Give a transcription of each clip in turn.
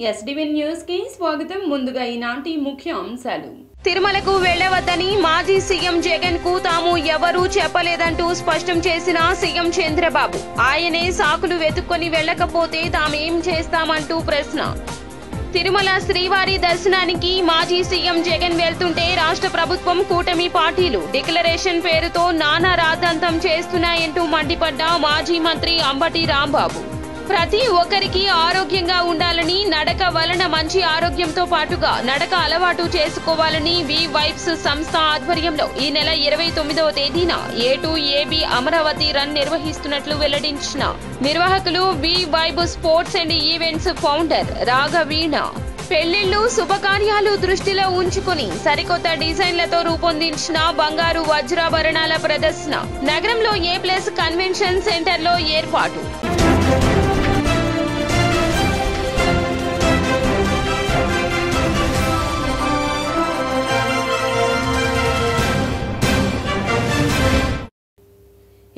SDV news కి స్వాగతం. ముందుగా ఈనాటి ముఖ్య అంశాలు. తిరుమలకు వెళ్లవద్దని మాజీ సీఎం జగన్ కు తాము ఎవరూ చెప్పలేదంటూ స్పష్టం చేసిన సీఎం చంద్రబాబు. ఆయనే సాకులు వెతుక్కొని వెళ్లకపోతే తామేం చేస్తామంటూ ప్రశ్న. తిరుమల శ్రీవారి దర్శనానికి మాజీ సీఎం జగన్ వెళ్తుంటే రాష్ట్ర ప్రభుత్వం కూటమి పార్టీలు డిక్లరేషన్ పేరుతో నానా రాద్ధాంతం చేస్తున్నాయంటూ మండిపడ్డ మాజీ మంత్రి అంబటి రాంబాబు. ప్రతి ఒక్కరికి ఆరోగ్యంగా ఉండాలని, నడక వలన మంచి ఆరోగ్యంతో పాటుగా నడక అలవాటు చేసుకోవాలని వి వైబ్స్ సంస్థ ఆధ్వర్యంలో ఈ నెల 29వ తేదీన A2AB అమరావతి రన్ నిర్వహిస్తున్నట్లు వెల్లడించిన నిర్వాహకులు V vibe sports and events founder Raghaveena. పెళ్లిళ్లు, శుభకార్యాలు దృష్టిలో ఉంచుకుని సరికొత్త డిజైన్లతో రూపొందించిన బంగారు వజ్రాభరణాల ప్రదర్శన నగరంలో A+ కన్వెన్షన్ సెంటర్లో ఏర్పాటు.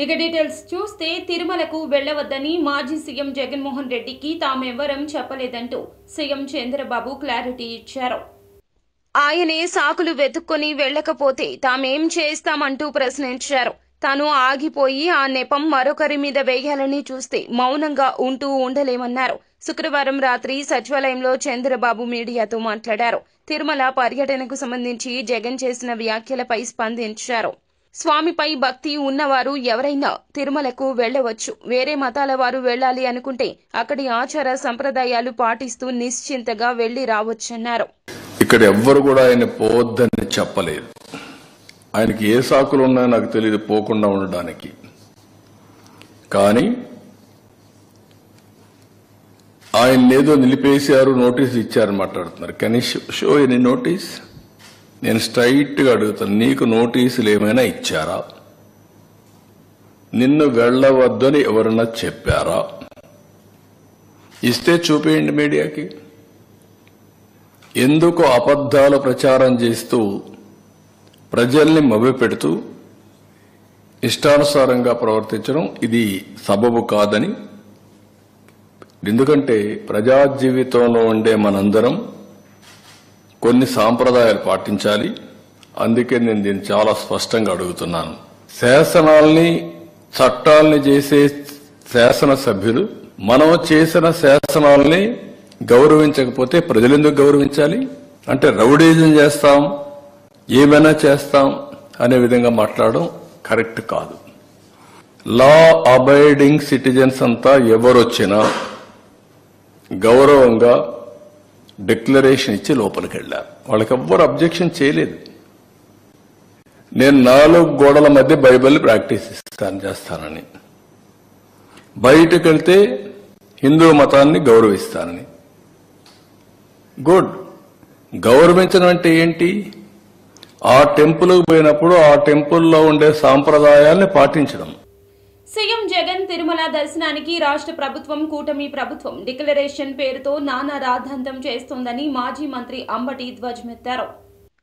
ఇక డీటెయిల్స్ చూస్తే, తిరుమలకు వెళ్లవద్దని మాజీ సీఎం జగన్మోహన్ రెడ్డికి తామెవ్వరం చెప్పలేదంటూ సీఎం చంద్రబాబు క్లారిటీ ఇచ్చారు. ఆయనే సాకులు వెతుక్కొని వెళ్లకపోతే తామేం చేస్తామంటూ ప్రశ్నించారు. తాను ఆగిపోయి ఆ నెపం మరొకరి మీద వేయాలని చూస్తే మౌనంగా ఉంటూ ఉండలేమన్నారు. శుక్రవారం రాత్రి సచివాలయంలో చంద్రబాబు మీడియాతో మాట్లాడారు. తిరుమల పర్యటనకు సంబంధించి జగన్ చేసిన వ్యాఖ్యలపై స్పందించారు. స్వామిపై భక్తి ఉన్నవారు ఎవరైనా తిరుమలకు వెళ్లవచ్చు. వేరే మతాల వారు వెళ్లాలి అనుకుంటే అక్కడి ఆచార సంప్రదాయాలు పాటిస్తూ నిశ్చింతగా వెళ్లి రావచ్చన్నారు. ఇక్కడ ఎవ్వరు కూడా ఆయన పోవద్దని చెప్పలేదు. ఆయనకి ఏ సాకులు ఉన్నాయో నాకు తెలియదు పోకుండా ఉండడానికి. కానీ ఆయన ఏదో నిలిపేశారు, నోటీస్ ఇచ్చారని మాట్లాడుతున్నారు. Can you show any notice? నేను స్ట్రైట్ గా అడుగుతాను, నీకు నోటీసులు ఏమైనా ఇచ్చారా? నిన్ను వెళ్లవద్దని ఎవరన్నా చెప్పారా? ఇస్తే చూపేయండి మీడియాకి. ఎందుకు అబద్ధాలు ప్రచారం చేస్తూ ప్రజల్ని మభ్యపెడుతూ ఇష్టానుసారంగా ప్రవర్తించడం ఇది సబబు కాదని. ఎందుకంటే ప్రజా జీవితంలో ఉండే మనందరం కొన్ని సాంప్రదాయాలు పాటించాలి. అందుకే నేను దీన్ని చాలా స్పష్టంగా అడుగుతున్నాను. శాసనాల్ని, చట్టాల్ని చేసే శాసనసభ్యులు మనం చేసిన శాసనాల్ని గౌరవించకపోతే ప్రజలెందుకు గౌరవించాలి? అంటే రౌడీజం చేస్తాం, ఏమైనా చేస్తాం అనే విధంగా మాట్లాడడం కరెక్ట్ కాదు. లా అబైడింగ్ సిటిజన్స్ అంతా ఎవరొచ్చినా గౌరవంగా డిక్లరేషన్ ఇచ్చి లోపలికి వెళ్లారు. వాళ్ళకి ఎవ్వరు అబ్జెక్షన్ చేయలేదు. నేను 4 గోడల మధ్య బైబిల్ ప్రాక్టీస్ చేస్తానని, బయటకు వెళ్తే హిందూ మతాన్ని గౌరవిస్తానని. గుడ్. గౌరవించడం అంటే ఏంటి? ఆ టెంపుల్కి పోయినప్పుడు ఆ టెంపుల్లో ఉండే సాంప్రదాయాల్ని పాటించడం. సీఎం జగన్ తిరుమల దర్శనానికి రాష్ట్ర ప్రభుత్వం, కూటమి ప్రభుత్వం డిక్లరేషన్ పేరుతో నానా రాద్ధాంతం చేస్తోందని మాజీ మంత్రి అంబటి ధ్వజమెత్తారు.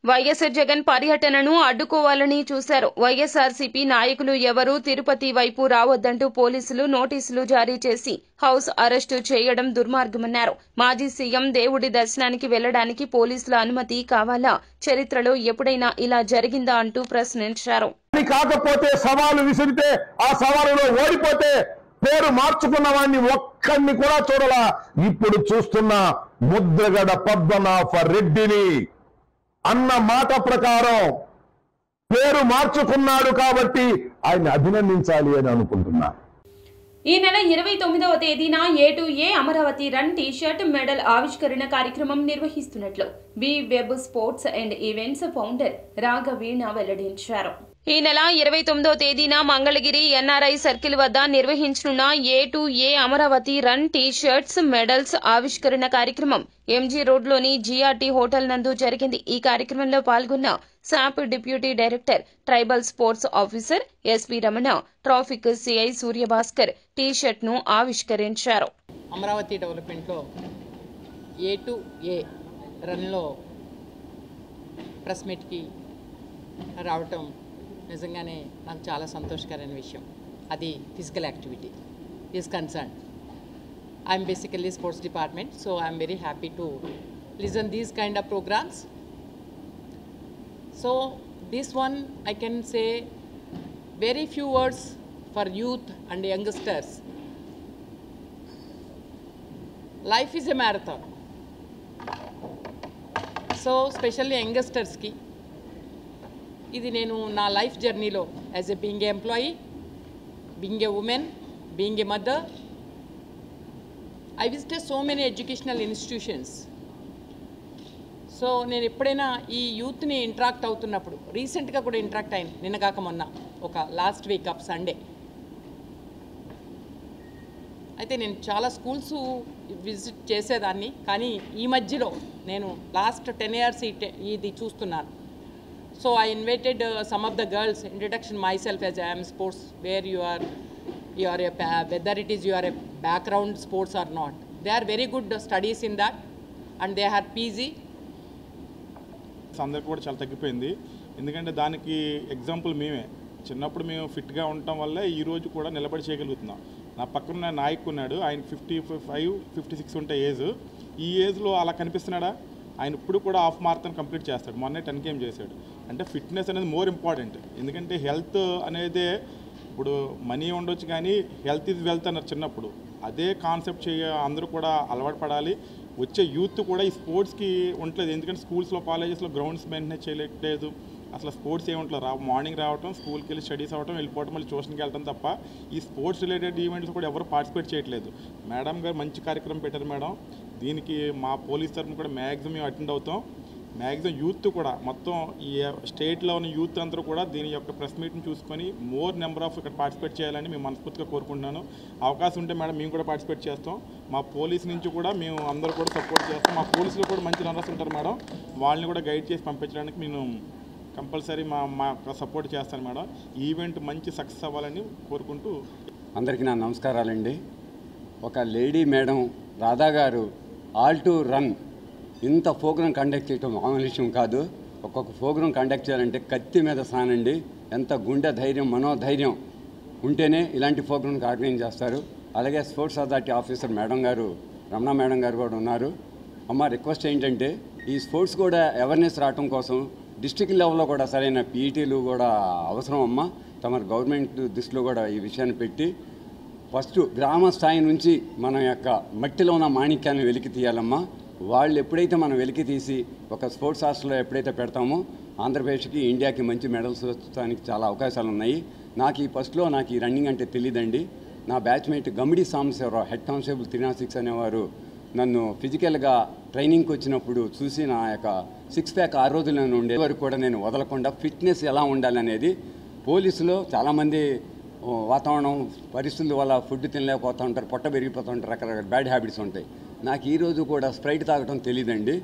వైఎస్ఆర్ జగన్ పర్యటనను అడ్డుకోవాలని చూశారు. వైఎస్ఆర్సీపీ నాయకులు ఎవరూ తిరుపతి వైపు రావద్దంటూ పోలీసులు నోటీసులు జారీ చేసి హౌస్ అరెస్టు చేయడం దుర్మార్గమన్నారు. మాజీ సీఎం దేవుడి దర్శనానికి వెళ్లడానికి పోలీసుల అనుమతి కావాలా? చరిత్రలో ఎప్పుడైనా ఇలా జరిగిందా అంటూ ప్రశ్నించారు. కాకపోతే సవాలు విసిరితే ఆ సవాలులో ఓడిపోతే పేరు మార్చుకున్న వాడిని ఒక్కడిని కూడా చూడలా. ఇప్పుడు చూస్తున్న ముద్రగడ పద్మనాభ రెడ్డిని అన్న మాట ప్రకారం పేరు మార్చుకున్నాడు కాబట్టి ఆయన అభినందించాలి అని అనుకుంటున్నా. ఈ నెల 29వ తేదీన A2A Amaravati run T-shirt, medal ఆవిష్కరణ కార్యక్రమం నిర్వహిస్తున్నట్లు V web sports and events founder Raghaveena వెల్లడించారు. ఈ నెల 29వ తేదీన మంగళగిరి ఎన్ఆర్ఐ సర్కిల్ వద్ద నిర్వహించనున్న A2A Amaravati run T shirts, medals ఆవిష్కరణ కార్యక్రమం ఎంజీ రోడ్లోని జీఆర్టీ హోటల్ నందు జరిగింది. ఈ కార్యక్రమంలో పాల్గొన్న SAAP deputy director, tribal sports officer SP Ramana, traffic CI Suryabhaskar t-shirt ను ఆవిష్కరించారు. అమరావతి డెవలప్మెంట్లో A2A రన్లో ప్రెస్ మీట్కి రావటం నిజంగానే నాకు చాలా సంతోషకరమైన విషయం. అది physical activity is concern. I'm basically sports department, so I'm very happy to listen these kind of programs. So this one I can say very few words for youth and youngsters. Life is a marathon. So especially youngsters ki ఇది నేను నా life జర్నీలో as a being a employee, being a women, being a mother, I visited so many educational institutions. So నేను ఎప్పుడైనా ఈ యూత్ని interact అవుతున్నప్పుడు, రీసెంట్గా కూడా ఇంటరాక్ట్ అయింది నిన్న కాక మొన్న, ఒక లాస్ట్ వీక్ ఆఫ్ సండే. అయితే నేను చాలా స్కూల్స్ విజిట్ చేసేదాన్ని, కానీ ఈ మధ్యలో నేను లాస్ట్ 10 years ఇది చూస్తున్నాను. So I invited some of the girls, introduction my self as I am sports, where you are whether it is you are a background sports or not, they are very good studies in that and they are PG. అందరికీ కూడా చాలా తగ్గిపోయింది. ఎందుకంటే దానికి example మేమే. చిన్నప్పుడు మేము ఫిట్గా ఉండటం వల్ల ఈరోజు కూడా నిలబడి చేయగలుగుతున్నాం. నా పక్కన నాయక్ ఉన్నాడు, ఆయన 55, 56 ఉంటే ఏజ్. ఈ ఏజ్లో అలా కనిపిస్తున్నాడా? ఆయన ఇప్పుడు కూడా హాఫ్ మారథాన్ కంప్లీట్ చేస్తాడు. మొన్నే 10 km చేశాడు. అంటే ఫిట్నెస్ అనేది మోర్ ఇంపార్టెంట్. ఎందుకంటే హెల్త్ అనేదే, ఇప్పుడు మనీ ఉండొచ్చు కానీ హెల్త్ ఈజ్ వెల్త్ అన్నారు చిన్నప్పుడు. అదే కాన్సెప్ట్ అందరూ కూడా అలవాటు పడాలి. వచ్చే యూత్ కూడా ఈ స్పోర్ట్స్కి ఉండలేదు. ఎందుకంటే స్కూల్స్లో, కాలేజెస్లో గ్రౌండ్స్ మెయింటైన్ చేయలేదు. అసలు స్పోర్ట్స్ ఏముంటలేదు. మార్నింగ్ రావటం, స్కూల్కి వెళ్ళి స్టడీస్ అవ్వటం, వెళ్ళిపోవటం, మళ్ళీ ట్యూషన్కి వెళ్ళటం తప్ప ఈ స్పోర్ట్స్ రిలేటెడ్ ఈవెంట్స్ కూడా ఎవరు పార్టిసిపేట్ చేయట్లేదు. మేడం గారు మంచి కార్యక్రమం పెట్టారు మేడం. దీనికి మా పోలీస్ తరఫున కూడా మ్యాక్సిమం అటెండ్ అవుతాం. మ్యాక్సిమం యూత్ కూడా, మొత్తం ఈ స్టేట్లో ఉన్న యూత్ అందరూ కూడా దీని యొక్క ప్రెస్ మీట్ని చూసుకొని మోర్ నెంబర్ ఆఫ్ ఇక్కడ పార్టిసిపేట్ చేయాలని మేము మనస్ఫూర్తిగా కోరుకుంటున్నాను. అవకాశం ఉంటే మేడం మేము కూడా పార్టిసిపేట్ చేస్తాం. మా పోలీస్ నుంచి కూడా మేము అందరూ కూడా సపోర్ట్ చేస్తాం. మా పోలీసులు కూడా మంచి రన్నర్స్ ఉంటారు మేడం, వాళ్ళని కూడా గైడ్ చేసి పంపించడానికి నేను కంపల్సరీ మా సపోర్ట్ చేస్తాను మేడం. ఈవెంట్ మంచి సక్సెస్ అవ్వాలని కోరుకుంటూ అందరికీ నా నమస్కారాలండి. ఒక లేడీ మేడం రాధా గారు ఆల్ టు రన్ ఇంత ప్రోగ్రాం కండక్ట్ చేయడం మామూలు విషయం కాదు. ఒక్కొక్క ప్రోగ్రాం కండక్ట్ చేయాలంటే కత్తి మీద సానండి. ఎంత గుండె ధైర్యం, మనోధైర్యం ఉంటేనే ఇలాంటి ప్రోగ్రాంకి ఆర్గనైజ్ చేస్తారు. అలాగే స్పోర్ట్స్ అథారిటీ ఆఫీసర్ మేడం గారు, రమణ మేడం గారు కూడా ఉన్నారు. అమ్మ రిక్వెస్ట్ ఏంటంటే ఈ స్పోర్ట్స్ కూడా అవేర్నెస్ రావడం కోసం డిస్ట్రిక్ట్ లెవెల్లో కూడా సరైన పీఈటీలు కూడా అవసరం అమ్మ. తమ గవర్నమెంట్ దృష్టిలో కూడా ఈ విషయాన్ని పెట్టి ఫస్ట్ గ్రామ స్థాయి నుంచి మన యొక్క మట్టిలో ఉన్న మాణిక్యాన్ని వెలికి తీయాలమ్మా. వాళ్ళు ఎప్పుడైతే మనం వెలికి తీసి ఒక స్పోర్ట్స్ హాస్టల్లో ఎప్పుడైతే పెడతామో ఆంధ్రప్రదేశ్కి, ఇండియాకి మంచి మెడల్స్ వచ్చడానికి చాలా అవకాశాలు ఉన్నాయి. నాకు ఈ ఫస్ట్లో నాకు ఈ రన్నింగ్ అంటే తెలియదండి. నా బ్యాచ్మేట్ గమిడి సాంబశివరావు, హెడ్ కానిస్టేబుల్ 306 అనేవారు నన్ను ఫిజికల్గా ట్రైనింగ్కి వచ్చినప్పుడు చూసి నా యొక్క 6 ప్యాక్ ఆ రోజుల్లో ఉండే వరకు కూడా నేను వదలకుండా ఫిట్నెస్ ఎలా ఉండాలనేది, పోలీసులో చాలామంది వాతావరణం పరిస్థితుల వల్ల ఫుడ్ తినలేకపోతూ ఉంటారు, పొట్ట పెరిగిపోతూ ఉంటారు, రకరకాల బ్యాడ్ హ్యాబిట్స్ ఉంటాయి. నాకు ఈరోజు కూడా స్ప్రైట్ తాగడం తెలియదండి.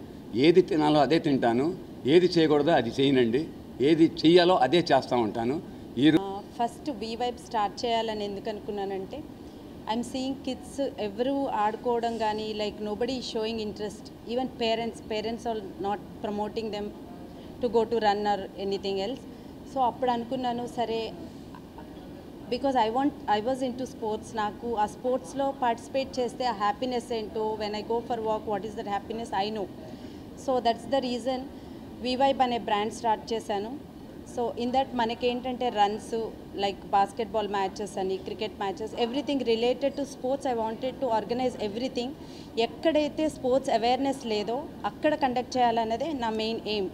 ఏది తినాలో అదే తింటాను, ఏది చేయకూడదో అది చేయనండి, ఏది చెయ్యాలో అదే చేస్తూ ఉంటాను. ఫస్ట్ వి వైబ్ స్టార్ట్ చేయాలని ఎందుకు అనుకున్నానంటే, ఐఎమ్ సీయింగ్ కిడ్స్ ఎవరు ఆడుకోవడం కానీ, like nobody is showing interest. Even parents are not promoting them to go to run or anything else. So అప్పుడు అనుకున్నాను, సరే because I was into sports. నాకు ఆ స్పోర్ట్స్లో పార్టిసిపేట్ చేస్తే ఆ హ్యాపీనెస్ ఏంటో, when I go for walk what is that happiness I know. So that's the reason we Vibe అనే బ్రాండ్ స్టార్ట్ చేశాను. సో ఇన్ దట్ మనకేంటంటే రన్స్, లైక్ బాస్కెట్బాల్ మ్యాచెస్ అని, cricket matches, everything related to sports. I wanted to organise everything. ఎక్కడైతే sports awareness లేదో అక్కడ conduct చేయాలన్నదే నా main aim.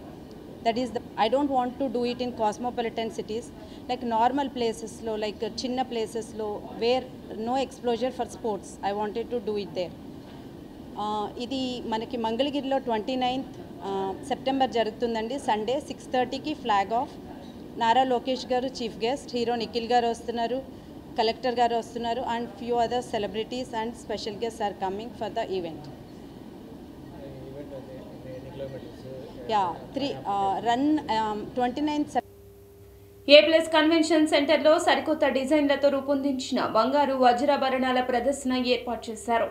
That is I don't want to do it in cosmopolitan cities, like normal places lo, like chinna places lo, where no exposure for sports. I wanted to do it there. Idi manaki Mangalagirilo 29th September jarugutundandi. Sunday 6:30 ki flag off. Nara Lokesh garu chief guest, hero Nikhil garu vastunaru, collector garu vastunaru, and few other celebrities and special guests are coming for the event. Run 29th. A+ convention సెంటర్లో సరికొత్త డిజైన్లతో రూపొందించిన బంగారు వజ్రాభరణాల ప్రదర్శన ఏర్పాటు చేశారు.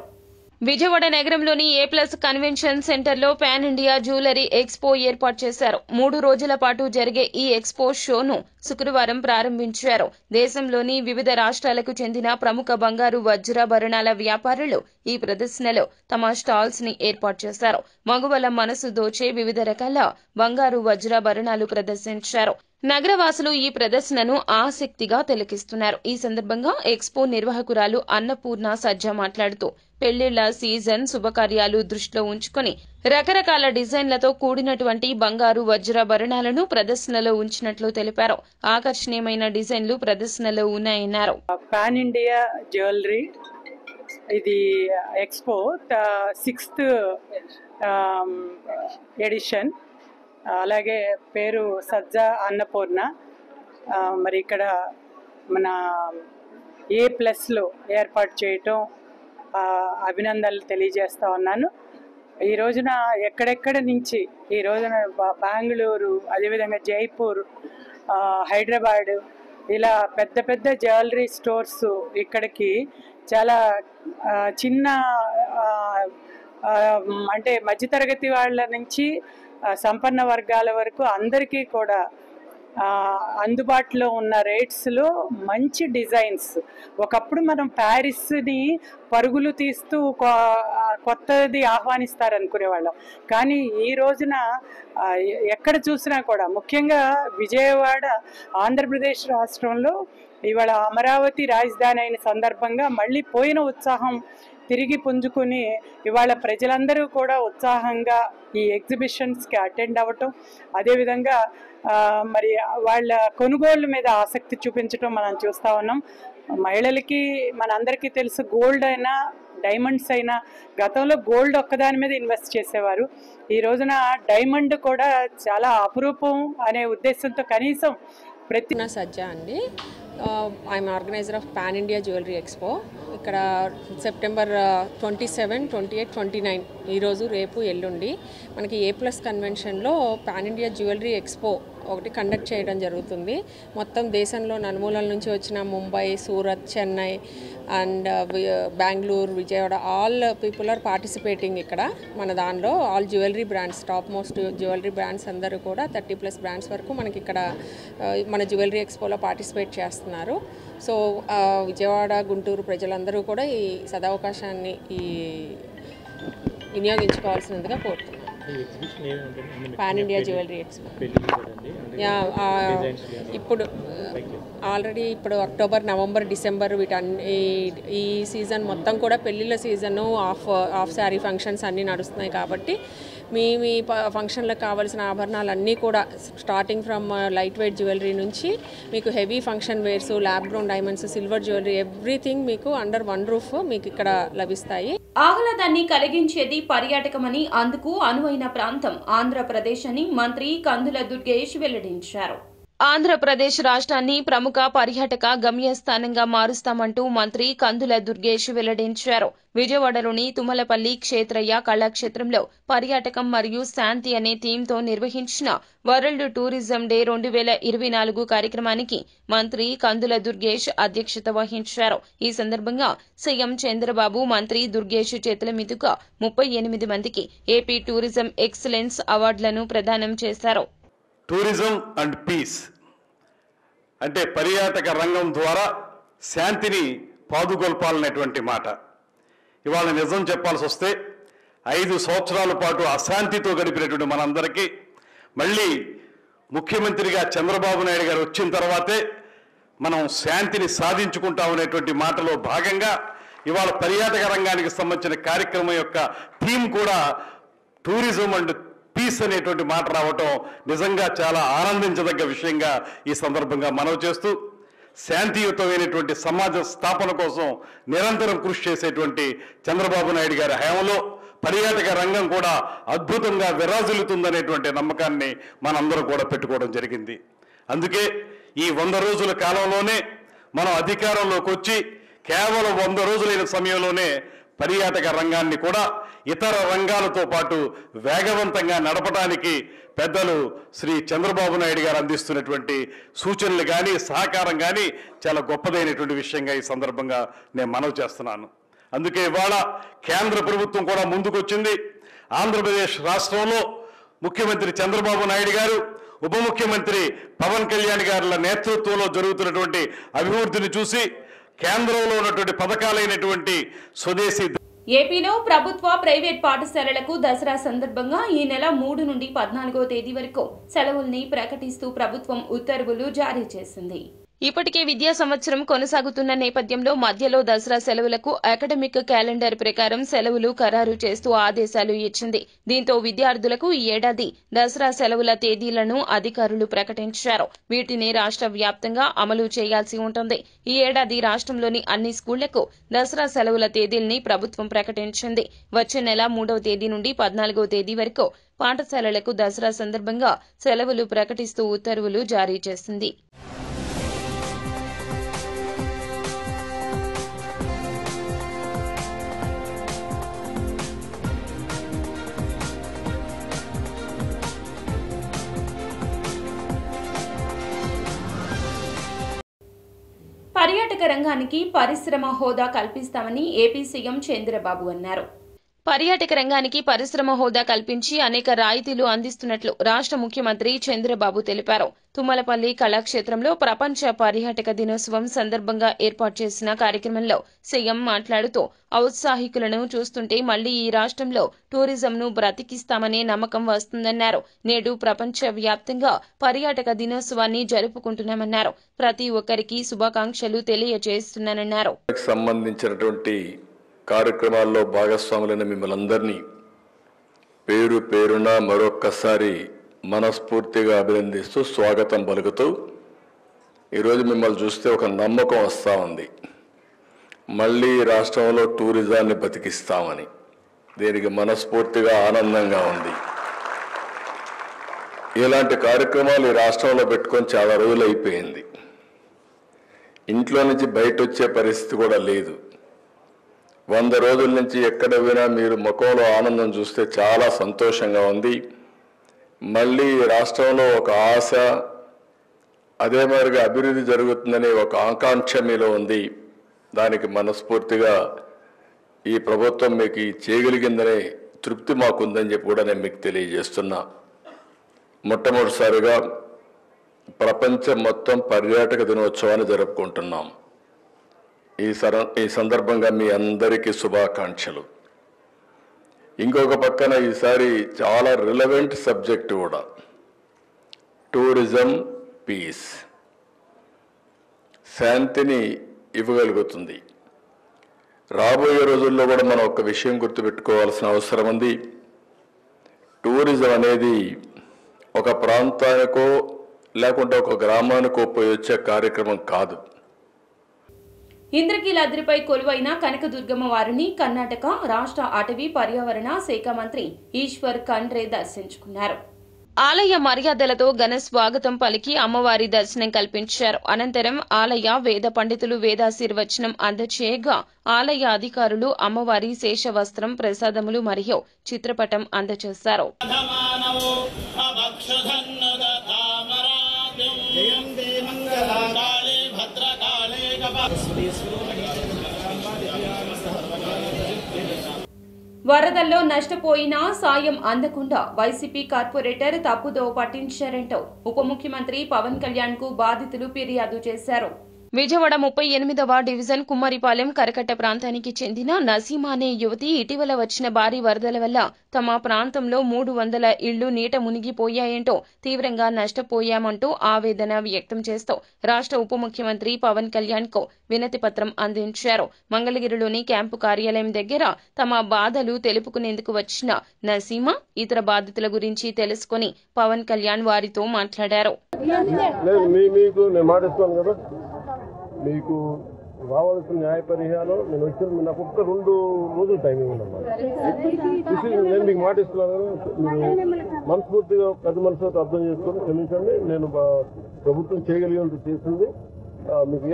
విజయవాడ నగరంలోని A+ convention సెంటర్లో pan India jewellery expo ఏర్పాటు చేశారు. 3 రోజుల పాటు జరిగే ఈ ఎక్స్పో షోను శుక్రవారం ప్రారంభించారు. దేశంలోని వివిధ రాష్ట్రాలకు చెందిన ప్రముఖ బంగారు వజ్రాభరణాల వ్యాపారులు ఈ ప్రదర్శనలో తమ స్టాల్స్ ని ఏర్పాటు చేశారు. మగువల మనసు దోచే వివిధ రకాల బంగారు వజ్రాభరణాలు ప్రదర్శించారు. నగరవాసులు ఈ ప్రదర్శనను ఆసక్తిగా తిలకిస్తున్నారు. ఈ సందర్భంగా ఎక్స్పో నిర్వాహకురాలు అన్నపూర్ణ సజ్జా మాట్లాడుతూ పెళ్లిళ్ల సీజన్ శుభకార్యాలు దృష్టిలో ఉంచుకుని రకరకాల డిజైన్లతో కూడినటువంటి బంగారు వజ్రాభరణాలను ప్రదర్శనలో ఉంచినట్లు తెలిపారు. ఆకర్షణీయమైన డిజైన్లు ప్రదర్శనలో ఉన్నాయన్నారు. పాన్ ఇండియా జ్యువెలరీ ఇది ఎక్స్పో 6th ఎడిషన్. అలాగే పేరు సజ్జా అన్నపూర్ణ. మరి ఇక్కడ మన A+లో ఏర్పాటు చేయటం అభినందనలు తెలియజేస్తా ఉన్నాను. ఈ రోజున ఎక్కడెక్కడ నుంచి ఈ రోజున బెంగళూరు, అదేవిధంగా జైపూర్, హైదరాబాద్ ఇలా పెద్ద పెద్ద జ్యువెలరీ స్టోర్స్ ఇక్కడికి చాలా చిన్న అంటే మధ్యతరగతి వాళ్ళ నుంచి సంపన్న వర్గాల వరకు అందరికీ కూడా అందుబాటులో ఉన్న రేట్స్లో మంచి డిజైన్స్. ఒకప్పుడు మనం ప్యారిస్ని పరుగులు తీస్తూ కొత్తది ఆహ్వానిస్తారనుకునేవాళ్ళం. కానీ ఈ రోజున ఎక్కడ చూసినా కూడా ముఖ్యంగా విజయవాడ ఆంధ్రప్రదేశ్ రాష్ట్రంలో ఇవాళ అమరావతి రాజధాని అయిన సందర్భంగా మళ్ళీ పోయిన ఉత్సాహం తిరిగి పుంజుకుని ఇవాళ ప్రజలందరూ కూడా ఉత్సాహంగా ఈ ఎగ్జిబిషన్స్కి అటెండ్ అవ్వటం, అదేవిధంగా మరి వాళ్ళ కొనుగోళ్ల మీద ఆసక్తి చూపించడం మనం చూస్తూ ఉన్నాం. మహిళలకి మనందరికీ తెలుసు, గోల్డ్ అయినా డైమండ్స్ అయినా గతంలో గోల్డ్ ఒక్కదాని మీద ఇన్వెస్ట్ చేసేవారు. ఈ రోజున డైమండ్ కూడా చాలా అపురూపం అనే ఉద్దేశంతో కనీసం ప్రతి సజ్జా అండి. I'm organiser of pan India jewellery expo. ఇక్కడ సెప్టెంబర్ 27, 28, 29 ఈరోజు, రేపు, ఎల్లుండి మనకి A+ కన్వెన్షన్లో పాన్ ఇండియా జ్యువెలరీ ఎక్స్పో ఒకటి కండక్ట్ చేయడం జరుగుతుంది. మొత్తం దేశంలో నలుమూలల నుంచి వచ్చిన Mumbai, Surat, Chennai and Bengaluru, Vijayawada all people are participating ఇక్కడ మన దానిలో. All jewellery brands, top most jewellery brands అందరూ కూడా 30+ బ్రాండ్స్ వరకు మనకి ఇక్కడ మన జ్యువెలరీ ఎక్స్పోలో పార్టిసిపేట్ చేస్తున్నారు. సో విజయవాడ, గుంటూరు ప్రజలందరూ కూడా ఈ సదవకాశాన్ని వినియోగించుకోవాల్సినందుగా కోరుతున్నాను. పాన్ ఇండియా జ్యువెలరీ ఎక్స్పో ఇప్పుడు ఆల్రెడీ అక్టోబర్, నవంబర్, డిసెంబర్ ఈ సీజన్ మొత్తం కూడా పెళ్ళిళ్ళ సీజను, ఆఫ్ శారీ ఫంక్షన్స్ అన్నీ నడుస్తున్నాయి. కాబట్టి మీ ఫంక్షన్లకు కావాల్సిన ఆభరణాలన్నీ కూడా starting from light weight jewellery నుంచి మీకు heavy function wears, lab grown diamonds, silver jewellery everything మీకు అండర్ వన్ రూఫ్ మీకు ఇక్కడ లభిస్తాయి. ఆహ్లాదాన్ని కలిగించేది పర్యాటకమని, అందుకు అనువైన ప్రాంతం ఆంధ్రప్రదేశ్ అని మంత్రి కందుల దుర్గేష్ వెల్లడించారు. ఆంధ్రప్రదేశ్ రాష్ట్రాన్ని ప్రముఖ పర్యాటక గమ్యస్థానంగా మారుస్తామంటూ మంత్రి కందుల దుర్గేష్ వెల్లడించారు. విజయవాడలోని తుమ్మలపల్లి క్షేత్రయ్య కళాక్షేత్రంలో పర్యాటకం మరియు శాంతి అనే థీమ్తో నిర్వహించిన వరల్డ్ టూరిజం డే 2024 కార్యక్రమానికి మంత్రి కందుల దుర్గేష్ అధ్యక్షత వహించారు. ఈ సందర్భంగా సీఎం చంద్రబాబు మంత్రి దుర్గేష్ చేతుల మీదుగా 38 మందికి ఏపీ టూరిజం ఎక్సలెన్స్ అవార్డులను ప్రదానం చేశారు. టూరిజం అండ్ పీస్ అంటే పర్యాటక రంగం ద్వారా శాంతిని పాదుకొల్పాలనేటువంటి మాట. ఇవాళ నిజం చెప్పాల్సి వస్తే 5 సంవత్సరాల పాటు అశాంతితో గడిపినటువంటి మనందరికీ మళ్ళీ ముఖ్యమంత్రిగా చంద్రబాబు నాయుడు గారు వచ్చిన తర్వాతే మనం శాంతిని సాధించుకుంటామనేటువంటి మాటలో భాగంగా ఇవాళ పర్యాటక రంగానికి సంబంధించిన కార్యక్రమం యొక్క థీమ్ కూడా టూరిజం అండ్ పీస్ అనేటువంటి మాట రావటం నిజంగా చాలా ఆనందించదగ్గ విషయంగా ఈ సందర్భంగా మనవి చేస్తూ, శాంతియుతమైనటువంటి సమాజ స్థాపన కోసం నిరంతరం కృషి చేసేటువంటి చంద్రబాబు నాయుడు గారి హయాంలో పర్యాటక రంగం కూడా అద్భుతంగా విరాజిల్లుతుందనేటువంటి నమ్మకాన్ని మనందరం కూడా పెట్టుకోవడం జరిగింది. అందుకే ఈ 100 రోజుల కాలంలోనే మనం అధికారంలోకి వచ్చి కేవలం 100 రోజులైన సమయంలోనే పర్యాటక రంగాన్ని కూడా ఇతర రంగాలతో పాటు వేగవంతంగా నడపడానికి పెద్దలు శ్రీ చంద్రబాబు నాయుడు గారు అందిస్తున్నటువంటి సూచనలు కానీ సహకారం కానీ చాలా గొప్పదైనటువంటి విషయంగా ఈ సందర్భంగా నేను మనవి చేస్తున్నాను. అందుకే ఇవాళ కేంద్ర ప్రభుత్వం కూడా ముందుకొచ్చింది. ఆంధ్రప్రదేశ్ రాష్ట్రంలో ముఖ్యమంత్రి చంద్రబాబు నాయుడు గారు, ఉప ముఖ్యమంత్రి పవన్ కళ్యాణ్ గారుల నేతృత్వంలో జరుగుతున్నటువంటి అభివృద్ధిని చూసి కేంద్రంలో ఉన్నటువంటి పథకాలైనటువంటి స్వదేశీ ఏపీలో ప్రభుత్వ ప్రైవేట్ పాఠశాలలకు దసరా సందర్భంగా ఈ నెల 3 నుండి 14వ తేదీ వరకు సెలవుల్ని ప్రకటిస్తూ ప్రభుత్వం ఉత్తర్వులు జారీ చేసింది. ఇప్పటికే విద్యా సంవత్సరం కొనసాగుతున్న నేపథ్యంలో మధ్యలో దసరా సెలవులకు అకాడమిక్ క్యాలెండర్ ప్రకారం సెలవులు ఖరారు చేస్తూ ఆదేశాలు ఇచ్చింది. దీంతో విద్యార్థులకు ఈ ఏడాది దసరా సెలవుల తేదీలను అధికారులు ప్రకటించారు. వీటిని రాష్ట్ర వ్యాప్తంగా అమలు చేయాల్సి ఉంటుంది. ఈ ఏడాది రాష్ట్రంలోని అన్ని స్కూళ్లకు దసరా సెలవుల తేదీల్ని ప్రభుత్వం ప్రకటించింది. వచ్చే నెల 3వ తేదీ నుండి 14వ తేదీ వరకు పాఠశాలలకు దసరా సందర్భంగా సెలవులు ప్రకటిస్తూ ఉత్తర్వులు జారీ చేసింది. పర్యాటక రంగానికి పరిశ్రమ హోదా కల్పిస్తామని ఏపీ సీఎం చంద్రబాబు అన్నారు. పర్యాటక రంగానికి పరిశ్రమ హోదా కల్పించి అనేక రాయితీలు అందిస్తున్నట్లు రాష్ట్ర ముఖ్యమంత్రి చంద్రబాబు తెలిపారు. తుమ్మలపల్లి కళాక్షేత్రంలో ప్రపంచ పర్యాటక దినోత్సవం సందర్భంగా ఏర్పాటు చేసిన కార్యక్రమంలో సీఎం మాట్లాడుతూ ఔత్సాహికులను చూస్తుంటే మళ్లీ ఈ రాష్ట్రంలో టూరిజంను బ్రతికిస్తామనే నమ్మకం వస్తుందన్నారు. నేడు ప్రపంచ వ్యాప్తంగా పర్యాటక దినోత్సవాన్ని జరుపుకుంటున్నామన్నారు. ప్రతి ఒక్కరికి శుభాకాంక్షలు తెలియజేస్తున్నానన్నారు. సంబంధించినటువంటి కార్యక్రమాల్లో భాగస్వాములైన మిమ్మల్ని అందరినీ పేరు పేరున మరొక్కసారి మనస్ఫూర్తిగా అభినందిస్తూ స్వాగతం పలుకుతూ ఈరోజు మిమ్మల్ని చూస్తే ఒక నమ్మకం వస్తూ ఉంది, మళ్ళీ రాష్ట్రంలో టూరిజాన్ని బతికిస్తామని. దీనికి మనస్ఫూర్తిగా ఆనందంగా ఉంది. ఇలాంటి కార్యక్రమాలు ఈ రాష్ట్రంలో పెట్టుకొని చాలా రోజులు అయిపోయింది. ఇంట్లో నుంచి బయట వచ్చే పరిస్థితి కూడా లేదు. 100 రోజుల నుంచి ఎక్కడ పోయినా మీరు ముఖంలో ఆనందం చూస్తే చాలా సంతోషంగా ఉంది. మళ్ళీ రాష్ట్రంలో ఒక ఆశ, అదే మాదిరిగా అభివృద్ధి జరుగుతుందనే ఒక ఆకాంక్ష మీలో ఉంది. దానికి మనస్ఫూర్తిగా ఈ ప్రభుత్వం మీకు చేయగలిగిందనే తృప్తి మాకుందని చెప్పి కూడా నేను మీకు తెలియజేస్తున్నా. మొట్టమొదటిసారిగా ప్రపంచం మొత్తం పర్యాటక దినోత్సవాన్ని జరుపుకుంటున్నాం. ఈ సందర్భంగా మీ అందరికీ శుభాకాంక్షలు. ఇంకొక పక్కన ఈసారి చాలా రిలవెంట్ సబ్జెక్ట్ కూడా, టూరిజం పీస్, శాంతిని ఇవ్వగలుగుతుంది. రాబోయే రోజుల్లో కూడా మనం ఒక విషయం గుర్తుపెట్టుకోవాల్సిన అవసరం ఉంది. టూరిజం అనేది ఒక ప్రాంతానికో లేకుంటే ఒక గ్రామానికో పోయి వచ్చే కార్యక్రమం కాదు. ఇంద్రకీలాద్రిపై కొలువైన కనకదుర్గమ్మ వారిని కర్ణాటక రాష్ట్ర అటవీ పర్యావరణ శాఖ మంత్రి ఈశ్వర్ ఖండ్రే దర్శించుకున్నారు. ఆలయ మర్యాదలతో ఘన స్వాగతం పలికి అమ్మవారి దర్శనం కల్పించారు. అనంతరం ఆలయ వేద పండితులు వేదాశీర్వచనం అందచేయగా ఆలయ అధికారులు అమ్మవారి శేషవస్త్రం, ప్రసాదములు మరియు చిత్రపటం అందజేశారు. వరదల్లో నష్టపోయినా సాయం అందకుండా వైసీపీ కార్పొరేటర్ తప్పుదోవ పట్టించారంటూ ఉప ముఖ్యమంత్రి పవన్ కళ్యాణ్ కు బాధితులు ఫిర్యాదు చేశారు. విజయవాడ 38వ డివిజన్ కుమ్మరిపాలెం కరకట్ట ప్రాంతానికి చెందిన నసీమా అనే యువతి ఇటీవల వచ్చిన భారీ వరదల వల్ల తమ ప్రాంతంలో 300 ఇళ్లు నీట మునిగిపోయాయంటూ తీవ్రంగా నష్టపోయామంటూ ఆవేదన వ్యక్తం చేస్తూ రాష్ట్ర ఉప ముఖ్యమంత్రి పవన్ కళ్యాణ్ కు వినతి పత్రం అందించారు. మంగళగిరిలోని క్యాంపు కార్యాలయం దగ్గర తమ బాధలు తెలుపుకునేందుకు వచ్చిన నసీమా ఇతర బాధితుల గురించి తెలుసుకుని పవన్ కళ్యాణ్ వారితో మాట్లాడారు. మీకు రావాల్సిన న్యాయ పరిహారం నేను వచ్చిన నాకు ఒక్క 2 రోజులు టైం ఇవ్వనమ్మా. నేను మీకు మాట ఇస్తున్నాను కదా, మీరు మనస్ఫూర్తిగా పెద్ద మనసుతో అర్థం చేసుకొని క్షమించండి. నేను ప్రభుత్వం చేయగలిగినంత చేసింది. మీకు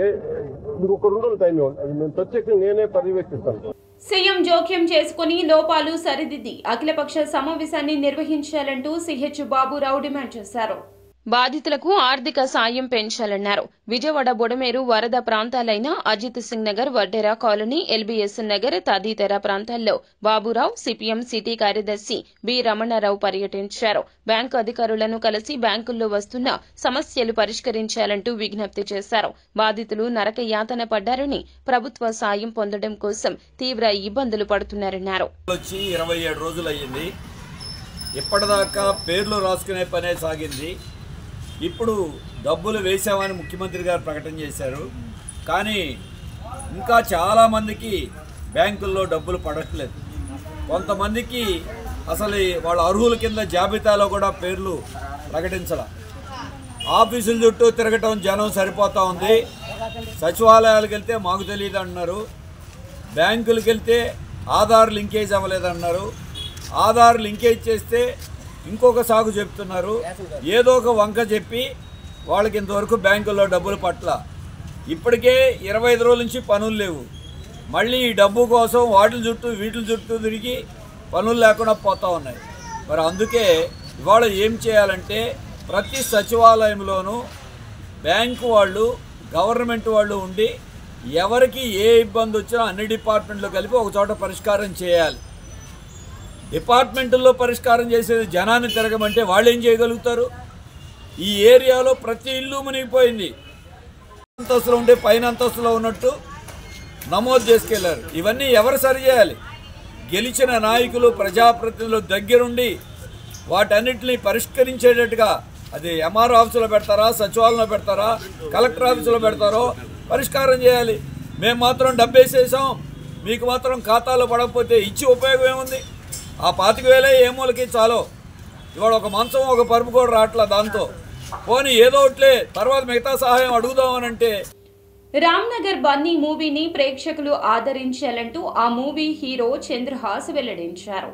ఒక 2 రోజులు టైం ఇవ్వండి. అది నేను ప్రత్యేకంగా నేనే పర్యవేక్షిస్తాను. సీఎం జోక్యం చేసుకుని లోపాలు సరిదిద్ది అఖిలపక్ష సమావేశాన్ని నిర్వహించాలంటూ సిహెచ్ బాబురావు డిమాండ్ చేశారు. బాధితులకు ఆర్థిక సాయం పెంచాలన్నారు. విజయవాడ బుడమేరు వరద ప్రాంతాలైన అజిత్ సింగ్ నగర్, వడ్డెరా కాలనీ, ఎల్బీఎస్ నగర్ తదితర ప్రాంతాల్లో బాబురావు సిపిఎం సిటీ కార్యదర్శి బి రమణారావు పర్యటించారు. బ్యాంకు అధికారులను కలిసి బ్యాంకుల్లో వస్తున్న సమస్యలు పరిష్కరించాలంటూ విజ్ఞప్తి చేశారు. బాధితులు నరక యాతన పడ్డారని, ప్రభుత్వ సాయం పొందడం కోసం తీవ్ర ఇబ్బందులు పడుతున్నారన్నారు. 27 రోజులయ్యింది. ఇప్పటిదాకా పేర్లు రాసుకునే పనే సాగింది. ఇప్పుడు డబ్బులు వేసామని ముఖ్యమంత్రి గారు ప్రకటన చేశారు. కానీ ఇంకా చాలామందికి బ్యాంకుల్లో డబ్బులు పడట్లేదు. కొంతమందికి అసలు వాళ్ళ అర్హుల కింద జాబితాలో కూడా పేర్లు ప్రకటించాల. ఆఫీసుల చుట్టూ తిరగటం జనం సరిపోతూ ఉంది. సచివాలయాలకు వెళ్తే మాకు తెలియదు అంటున్నారు. బ్యాంకులకు వెళ్తే ఆధార్ లింకేజ్ అవ్వలేదన్నారు. ఆధార్ లింకేజ్ చేస్తే ఇంకొక సాగు చెప్తున్నారు. ఏదో ఒక వంక చెప్పి వాళ్ళకి ఇంతవరకు బ్యాంకుల్లో డబ్బులు పట్ల. ఇప్పటికే 25 రోజుల నుంచి పనులు లేవు. మళ్ళీ ఈ డబ్బు కోసం వాటి చుట్టూ తిరిగి పనులు లేకుండా పోతూ ఉన్నాయి. మరి అందుకే ఇవాళ ఏం చేయాలంటే ప్రతి సచివాలయంలోనూ బ్యాంకు వాళ్ళు, గవర్నమెంట్ వాళ్ళు ఉండి ఎవరికి ఏ ఇబ్బంది వచ్చినా అన్ని డిపార్ట్మెంట్లు కలిపి ఒక చోట పరిష్కారం చేయాలి. డిపార్ట్మెంట్లో పరిష్కారం చేసేది జనాన్ని తిరగమంటే వాళ్ళు ఏం చేయగలుగుతారు? ఈ ఏరియాలో ప్రతి ఇల్లు మునిగిపోయింది. అంతస్తులో ఉండే పైన అంతస్తులో ఉన్నట్టు నమోదు చేసుకెళ్లారు. ఇవన్నీ ఎవరు సరిచేయాలి? గెలిచిన నాయకులు, ప్రజాప్రతినిధులు దగ్గరుండి వాటన్నిటిని పరిష్కరించేటట్టుగా అది ఎంఆర్ఓ ఆఫీసులో పెడతారా, సచివాలయంలో పెడతారా, కలెక్టర్ ఆఫీసులో పెడతారో పరిష్కారం చేయాలి. మేము మాత్రం డబ్బేసేసాం, మీకు మాత్రం ఖాతాలో పడకపోతే ఇచ్చి ఉపయోగం ఏముంది? ఆ 25,000 ఏ మూలకి చాలు. ఇవాళ ఒక మంచం, ఒక పరుపు కూడా రావట్లా. దాంతో పోనీ ఏదో ఒకట్లే తర్వాత మిగతా సహాయం అడుగుదామనంటే. రామ్నగర్ బన్నీ మూవీని ప్రేక్షకులు ఆదరించాలంటూ ఆ మూవీ హీరో చంద్రహాస్ వెల్లడించారు.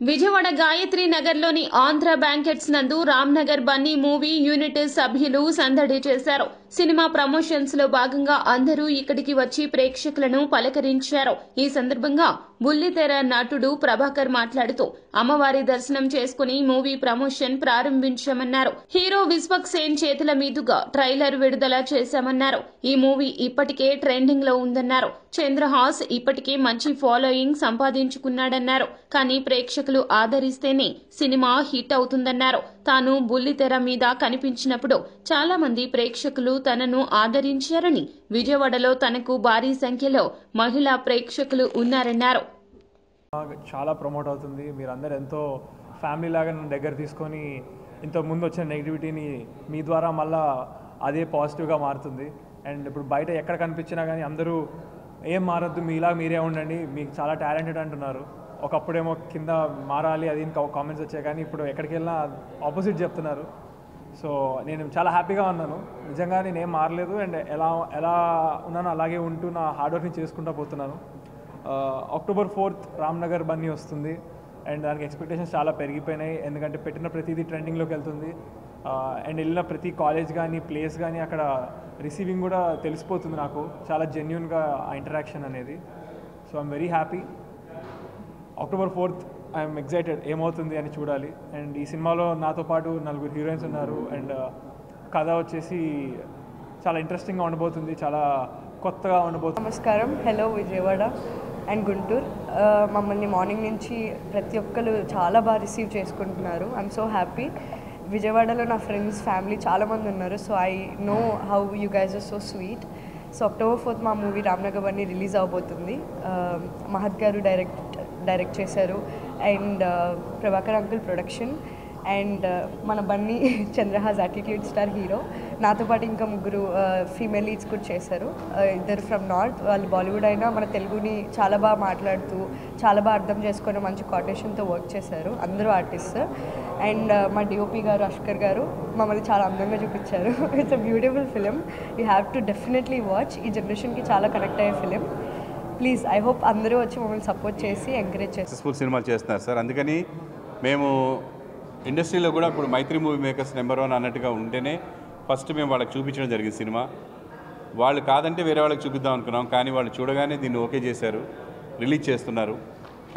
విజయవాడ గాయత్రి నగర్లోని ఆంధ్ర బ్యాంకెట్స్ నందు రామ్నగర్ బన్నీ మూవీ యూనిట్ సభ్యులు సందడి చేశారు. సినిమా ప్రమోషన్స్ లో భాగంగా అందరూ ఇక్కడికి వచ్చి ప్రేక్షకులను పలకరించారు. ఈ సందర్భంగా బుల్లితెర నటుడు ప్రభాకర్ మాట్లాడుతూ అమ్మవారి దర్శనం చేసుకుని మూవీ ప్రమోషన్ ప్రారంభించామన్నారు. హీరో విశ్వక్ సేన్ చేతుల మీదుగా ట్రైలర్ విడుదల చేశామన్నారు. ఈ మూవీ ఇప్పటికే ట్రెండింగ్ లో ఉందన్నారు. చంద్రహాస్ ఇప్పటికే మంచి ఫాలోయింగ్ సంపాదించుకున్నాడన్నారు. కానీ ప్రేక్షకులు ఆదరిస్తేనే సినిమా హిట్ అవుతుందన్నారు. తాను బుల్లితెర మీద కనిపించినప్పుడు చాలా మంది ప్రేక్షకులు తనను ఆదరించారని, విజయవాడలో తనకు భారీ సంఖ్యలో మహిళా ప్రేక్షకులు ఉన్నారన్నారు. చాలా ప్రమోట్ అవుతుంది. మీరందరూ ఎంతో ఫ్యామిలీ లాగా నన్ను దగ్గర తీసుకొని ఇంత ముందు వచ్చిన నెగిటివిటీని మీ ద్వారా మళ్ళా అదే పాజిటివ్గా మారుతుంది. అండ్ ఇప్పుడు బయట ఎక్కడ కనిపించినా కానీ అందరూ ఏం మారద్దు, మీలా మీరే ఉండండి, మీకు చాలా టాలెంటెడ్ అంటున్నారు. ఒకప్పుడేమో కింద మారాలి అది ఇంకా కామెంట్స్ వచ్చాయి, కానీ ఇప్పుడు ఎక్కడికి వెళ్ళినా ఆపోజిట్ చెప్తున్నారు. సో నేను చాలా హ్యాపీగా ఉన్నాను. నిజంగా నేను ఏం మారలేదు. అండ్ ఎలా ఉన్నానో అలాగే ఉంటూ నా హార్డ్ వర్క్ని చేసుకుంటూ పోతున్నాను. అక్టోబర్ 4th రామ్నగర్ బన్నీ వస్తుంది. అండ్ దానికి ఎక్స్పెక్టేషన్స్ చాలా పెరిగిపోయినాయి. ఎందుకంటే పెట్టిన ప్రతిదీ ట్రెండింగ్లోకి వెళ్తుంది. అండ్ వెళ్ళిన ప్రతి కాలేజ్ కానీ ప్లేస్ కానీ అక్కడ రిసీవింగ్ కూడా తెలిసిపోతుంది నాకు. చాలా జెన్యున్గా ఆ ఇంటరాక్షన్ అనేది. So I'm very happy. October 4th I'm excited ఏమవుతుంది అని చూడాలి. అండ్ ఈ సినిమాలో నాతో పాటు 4 హీరోయిన్స్ ఉన్నారు. అండ్ కథ వచ్చేసి చాలా ఇంట్రెస్టింగ్గా ఉండబోతుంది, చాలా కొత్తగా ఉండబోతుంది. నమస్కారం, హలో విజయవాడ అండ్ గుంటూరు. మమ్మల్ని మార్నింగ్ నుంచి ప్రతి ఒక్కరు చాలా బాగా రిసీవ్ చేసుకుంటున్నారు. I'm so happy. విజయవాడలో నా ఫ్రెండ్స్, ఫ్యామిలీ చాలామంది ఉన్నారు. So I know how you guys are so sweet. So October 4th మా మూవీ రామ్నగర్ బన్నీ రిలీజ్ అవబోతుంది. మహత్ గారు డైరెక్ట్ చేశారు. And Prabhakar uncle production. And మన Bunny Chandrahas attitude star hero. నాతో పాటు ఇంకా 3 ఫీమేల్ లీడ్స్ కూడా చేశారు. ఇద్దరు ఫ్రమ్ నార్త్. వాళ్ళు బాలీవుడ్ అయినా మన తెలుగుని చాలా బాగా మాట్లాడుతూ చాలా బాగా అర్థం చేసుకొని మంచి కోటేషన్తో వర్క్ చేశారు. అందరూ ఆర్టిస్ట్. అండ్ మా డిఓపి గారు అష్కర్ గారు మమ్మల్ని చాలా అందంగా చూపించారు. It's a beautiful film. You have to definitely watch. ఈ జనరేషన్కి చాలా కనెక్ట్ అయ్యే ఫిలిం. ప్లీజ్ ఐ హోప్ అందరూ వచ్చి మమ్మల్ని సపోర్ట్ చేసి ఎంకరేజ్ చేస్తారు. సక్సెస్ఫుల్ సినిమాలు చేస్తున్నారు సార్. అందుకని మేము ఇండస్ట్రీలో కూడా ఇప్పుడు మైత్రి మూవీ మేకర్స్ నెంబర్ 1 అన్నట్టుగా ఉంటేనే ఫస్ట్ మేము వాళ్ళకి చూపించడం జరిగింది సినిమా. వాళ్ళు కాదంటే వేరే వాళ్ళకి చూపిద్దాం అనుకున్నాం, కానీ వాళ్ళు చూడగానే దీన్ని ఓకే చేశారు, రిలీజ్ చేస్తున్నారు.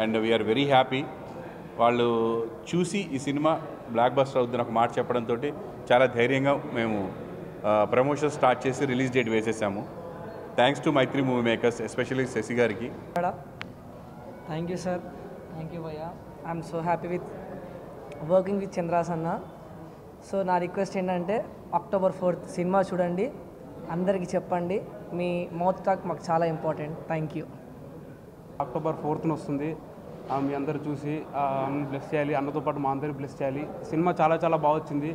And we're very happy. వాళ్ళు చూసి ఈ సినిమా బ్లాక్ బస్టర్ అవుతుందని ఒక మాట చెప్పడంతో చాలా ధైర్యంగా మేము ప్రమోషన్ స్టార్ట్ చేసి రిలీజ్ డేట్ వేసేసాము. Thanks to Mythri movie makers, especially Sashi గారికి. Thank you sir, thank you bhaiya. I'm so happy with working with Chandras anna. So నా రిక్వెస్ట్ ఏంటంటే October 4th సినిమా చూడండి, అందరికీ చెప్పండి. మీ మౌత్ టాక్ మాకు చాలా important. Thank you. October 4th వస్తుంది. మీ అందరూ చూసి అన్న బ్లెస్ చేయాలి, అన్నతో పాటు మా అందరూ బ్లెస్ చేయాలి. సినిమా చాలా చాలా బాగా వచ్చింది.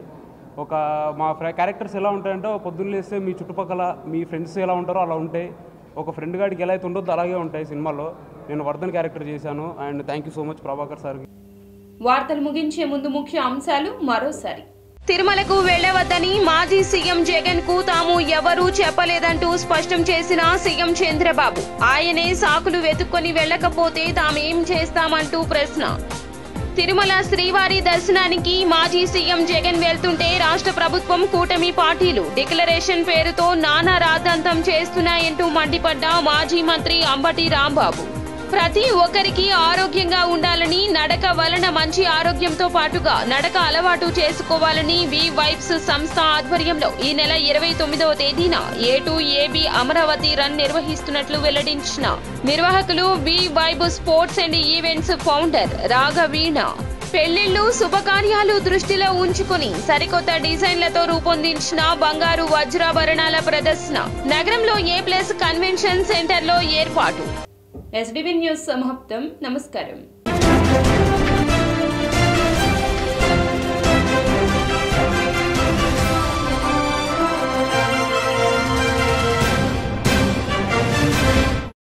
ఒక మా క్యారెక్టర్స్ ఎలా ఉంటాయంటే పొద్దున్న లేస్తే మీ చుట్టుపక్కల మీ ఫ్రెండ్స్ ఎలా ఉంటారో అలా ఉంటాయి. ఒక ఫ్రెండ్ గాడికి ఎలా అయితే ఉండొద్దో అలాగే ఉంటాయి సినిమాలో. నేను వర్ధన్ క్యారెక్టర్ చేశాను. And thank you so much Prabhakar సార్కి. వార్తలు ముగించే ముందు ముఖ్య అంశాలు మరోసారి. తిరుమలకు వెళ్లవద్దని మాజీ సీఎం జగన్ కు తాము ఎవరూ చెప్పలేదంటూ స్పష్టం చేసిన సీఎం చంద్రబాబు. ఆయనే సాకులు వెతుక్కొని వెళ్లకపోతే తామేం చేస్తామంటూ ప్రశ్న. తిరుమల శ్రీవారి దర్శనానికి మాజీ సీఎం జగన్ వెళ్తుంటే రాష్ట్ర ప్రభుత్వం కూటమి పార్టీలు డిక్లరేషన్ పేరుతో నానా రాద్ధాంతం చేస్తున్నాయంటూ మండిపడ్డ మాజీ మంత్రి అంబటి రాంబాబు. ప్రతి ఒక్కరికి ఆరోగ్యంగా ఉండాలని, నడక వలన మంచి ఆరోగ్యంతో పాటుగా నడక అలవాటు చేసుకోవాలని వి వైబ్స్ సంస్థ ఆధ్వర్యంలో ఈ నెల 29వ తేదీన A2AB అమరావతి రన్ నిర్వహిస్తున్నట్లు వెల్లడించిన నిర్వాహకులు V vibe sports and events founder Raghaveena. పెళ్లిళ్లు, శుభకార్యాలు దృష్టిలో ఉంచుకుని సరికొత్త డిజైన్లతో రూపొందించిన బంగారు వజ్రాభరణాల ప్రదర్శన నగరంలో A+ కన్వెన్షన్ సెంటర్లో ఏర్పాటు. SDB న్యూస్ సమాప్తం. నమస్కారం.